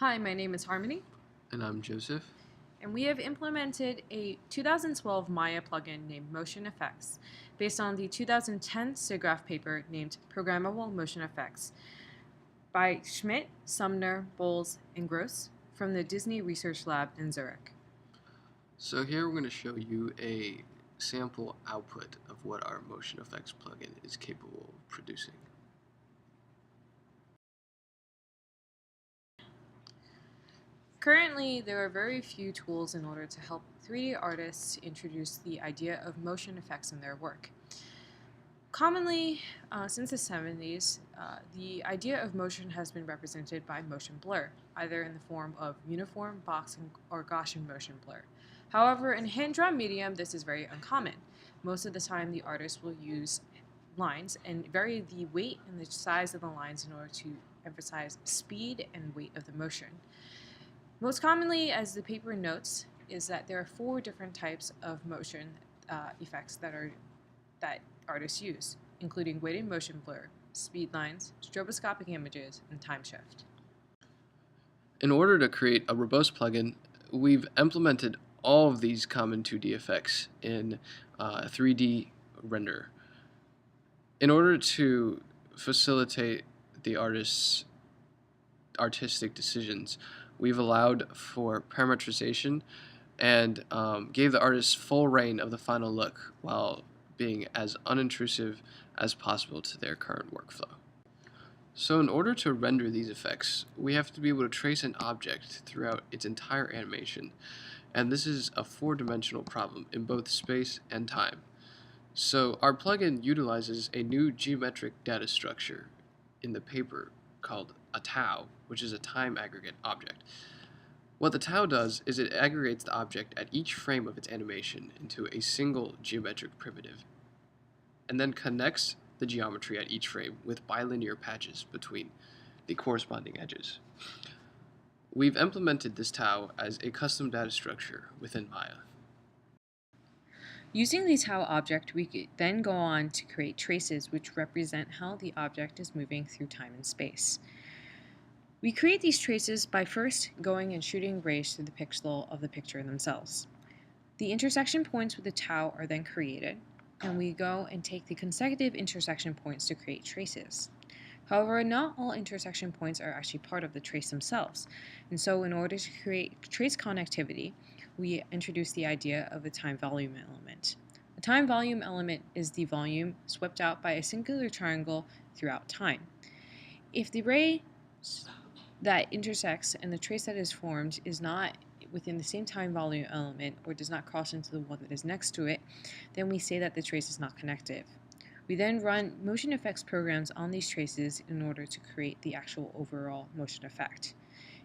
Hi, my name is Harmony, And I'm Joseph. and we have implemented a 2012 Maya plugin named MotionFX based on the 2010 SIGGRAPH paper named Programmable MotionFX by Schmidt, Sumner, Bowles, and Gross from the Disney Research Lab in Zurich. So here we're going to show you a sample output of what our MotionFX plugin is capable of producing. Currently, there are very few tools in order to help 3D artists introduce the idea of motion effects in their work. Commonly, since the 70s, the idea of motion has been represented by motion blur, either in the form of uniform, boxing, or Gaussian motion blur. However, in hand-drawn medium, this is very uncommon. Most of the time, the artist will use lines and vary the weight and the size of the lines in order to emphasize speed and weight of the motion. Most commonly, as the paper notes, is that there are 4 different types of motion effects that artists use, including weighted motion blur, speed lines, stroboscopic images, and time shift. In order to create a robust plugin, we've implemented all of these common 2D effects in 3D render. In order to facilitate the artist's artistic decisions, we've allowed for parametrization and gave the artist full reign of the final look while being as unintrusive as possible to their current workflow. So in order to render these effects, we have to be able to trace an object throughout its entire animation, and this is a 4-dimensional problem in both space and time. So our plugin utilizes a new geometric data structure in the paper called a tau, which is a time aggregate object. What the tau does is it aggregates the object at each frame of its animation into a single geometric primitive, and then connects the geometry at each frame with bilinear patches between the corresponding edges. We've implemented this tau as a custom data structure within Maya. Using the tau object, we could then go on to create traces which represent how the object is moving through time and space. We create these traces by first going and shooting rays through the pixel of the picture themselves. The intersection points with the tau are then created, and we go and take the consecutive intersection points to create traces. However, not all intersection points are actually part of the trace themselves, and so in order to create trace connectivity, we introduce the idea of a time volume element. A time volume element is the volume swept out by a singular triangle throughout time. If the ray that intersects and the trace that is formed is not within the same time volume element or does not cross into the one that is next to it, then we say that the trace is not connective. We then run MotionFX programs on these traces in order to create the actual overall motion effect.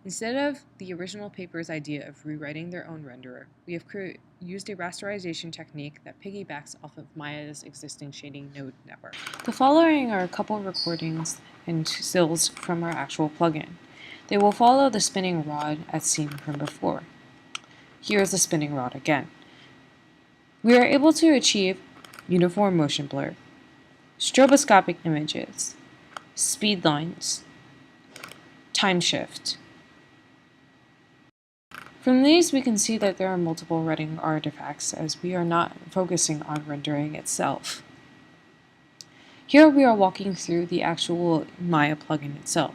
Instead of the original paper's idea of rewriting their own renderer, we have used a rasterization technique that piggybacks off of Maya's existing shading node network. The following are a couple recordings and stills from our actual plugin. They will follow the spinning rod as seen from before. Here is the spinning rod again. We are able to achieve uniform motion blur, stroboscopic images, speed lines, time shift. From these we can see that there are multiple rendering artifacts as we are not focusing on rendering itself. Here we are walking through the actual Maya plugin itself.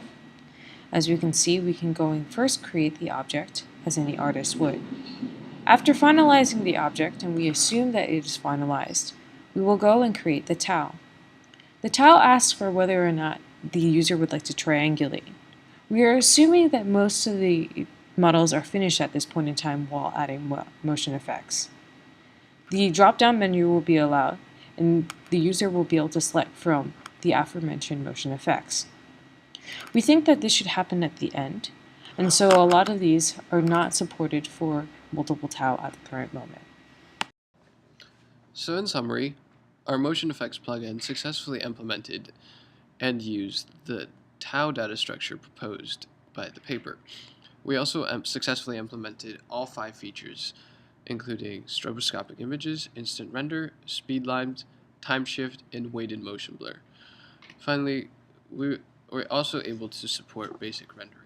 As we can see, we can go and first create the object, as any artist would. After finalizing the object, and we assume that it is finalized, we will go and create the tau. The tau asks for whether or not the user would like to triangulate. We are assuming that most of the models are finished at this point in time while adding motion effects. The drop-down menu will be allowed, and the user will be able to select from the aforementioned motion effects. We think that this should happen at the end, and so a lot of these are not supported for multiple tau at the current moment. So in summary, our MotionFX plugin successfully implemented and used the tau data structure proposed by the paper. We also successfully implemented all 5 features, including stroboscopic images, instant render, speed lines, time shift, and weighted motion blur. Finally, we're also able to support basic rendering.